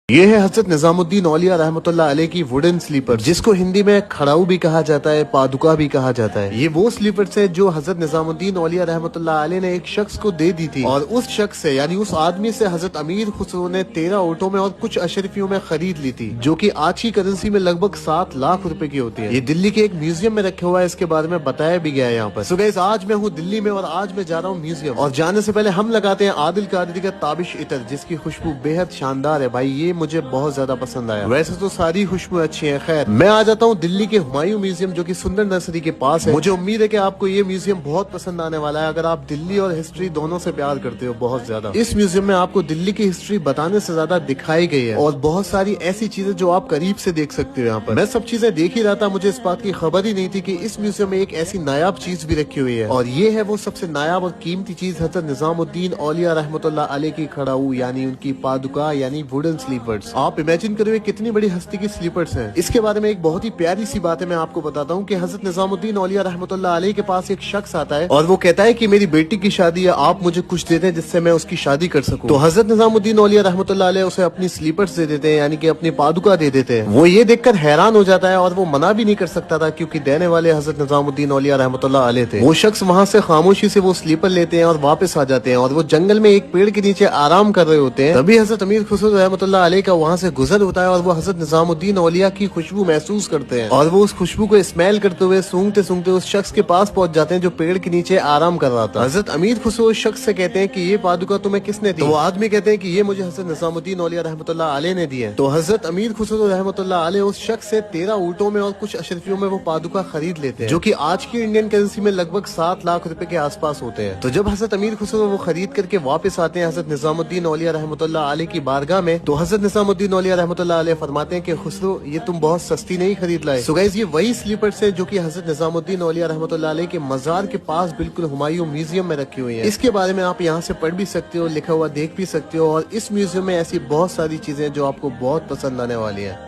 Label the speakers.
Speaker 1: ये है हजरत निजामुद्दीन औलिया रहमतुल्लाह अलैह की वुडन स्लीपर, जिसको हिंदी में खड़ाऊ भी कहा जाता है, पादुका भी कहा जाता है। ये वो स्लीपर्स है जो हजरत निजामुद्दीन औलिया रहमतुल्लाह अलैह ने एक शख्स को दे दी थी, और उस शख्स से यानी उस आदमी से हजरत अमीर खुसरो ने 13 ऊँटों में और कुछ अशरफियों में खरीद ली थी, जो की आज की करेंसी में लगभग 7 लाख रुपए की होती है। ये दिल्ली के एक म्यूजियम में रखे हुआ है, इसके बारे में बताया भी गया है यहाँ पर। सो गाइस, आज मैं हूँ दिल्ली में और आज मैं जा रहा हूँ म्यूजियम, और जाने से पहले हम लगाते हैं आदिल कादरी का ताबिश इतर, जिसकी खुशबू बेहद शानदार है भाई। ये मुझे बहुत ज्यादा पसंद आया। वैसे तो सारी खुशबू अच्छी हैं। खैर, मैं आ जाता हूँ दिल्ली के हुमायूं म्यूजियम, जो कि सुंदर नर्सरी के पास है। मुझे उम्मीद है कि आपको ये म्यूजियम बहुत पसंद आने वाला है, अगर आप दिल्ली और हिस्ट्री दोनों से प्यार करते हो बहुत ज्यादा। इस म्यूजियम में आपको दिल्ली की हिस्ट्री बताने से ज्यादा दिखाई गई है, और बहुत सारी ऐसी चीजें जो आप करीब से देख सकते हो यहाँ पर। मैं सब चीजें देख ही रहा था, मुझे इस बात की खबर ही नहीं थी कि इस म्यूजियम में एक ऐसी नायाब चीज भी रखी हुई है, और ये है वो सबसे नायाब और कीमती चीज, हजरत निजामुद्दीन औलिया रहमतुल्लाह अलैह की खड़ाऊ यानी उनकी पादुका यानी वुडन स्लीपर्स। आप इमेजिन करो कितनी बड़ी हस्ती की स्लीपर्स हैं। इसके बारे में एक बहुत ही प्यारी सी बात है, मैं आपको बताता हूँ कि हजरत निजामुद्दीन औलिया रहमतुल्लाह अलैह के पास एक शख्स आता है और वो कहता है कि मेरी बेटी की शादी है, आप मुझे कुछ दे दें जिससे मैं उसकी शादी कर सकूं। तो हजरत निजामुद्दीन औलिया रहमतुल्लाह अलैह उसे अपनी स्लीपर्स दे देते हैं, यानी कि अपनी पादुका दे देते हैं। वो ये देखकर हैरान हो जाता है और वो मना भी नहीं कर सकता था, क्योंकि देने वाले हजरत निजामुद्दीन औलिया रहमतुल्लाह अलैह थे। वो शख्स वहाँ से खामोशी से वो स्लीपर लेते हैं और वापस आ जाते हैं, और वो जंगल में एक पेड़ के नीचे आराम कर रहे होते हैं। तभी हजरत अमीर खुसरो रहमतुल्लाह अलैह का वहाँ से गुजर होता है, और वो हजरत निजामुद्दीन औलिया की खुशबू महसूस करते हैं, और वो उस खुशबू को स्मेल करते हुए सूंघते सूंघते उस शख्स के पास पहुंच जाते हैं जो पेड़ के नीचे आराम कर रहा था। हजरत अमीर खुसरो उस शख्स से कहते हैं कि ये पादुका तुम्हें किसने दी? तो वो आदमी कहते हैं कि ये मुझे हजरत निजामुद्दीन औलिया रहमतुल्लाह अलैह ने दी है। तो हजरत अमीर खुसरो रहमतुल्लाह अलैह उस शख्स से 13 ऊँटों में और कुछ अशरफियों में वो पादुका खरीद लेते हैं, जो कि आज की इंडियन करेंसी में लगभग 7 लाख रुपए के आसपास होते हैं। तो जब हजरत अमीर खुसरो वो खरीद करके वापस आते हैं हजरत निजामुद्दीन औलिया रहमतुल्लाह अलैह की बारगाह में, तो हजरत निजामुद्दीन औलिया रहमतुल्लाह अलैह फरमाते हैं कि खुसरो, ये तुम बहुत सस्ती नहीं खरीद लाए। सो गाइस, ये वही स्लीपर्स है जो कि हजरत निजामुद्दीन औलिया रहमतुल्लाह अलैह के मजार के पास बिल्कुल हुमायूं म्यूजियम में रखी हुई है। इसके बारे में आप यहाँ से पढ़ भी सकते हो, लिखा हुआ देख भी सकते हो, और इस म्यूजियम में ऐसी बहुत सारी चीजें जो आपको बहुत पसंद आने वाली है।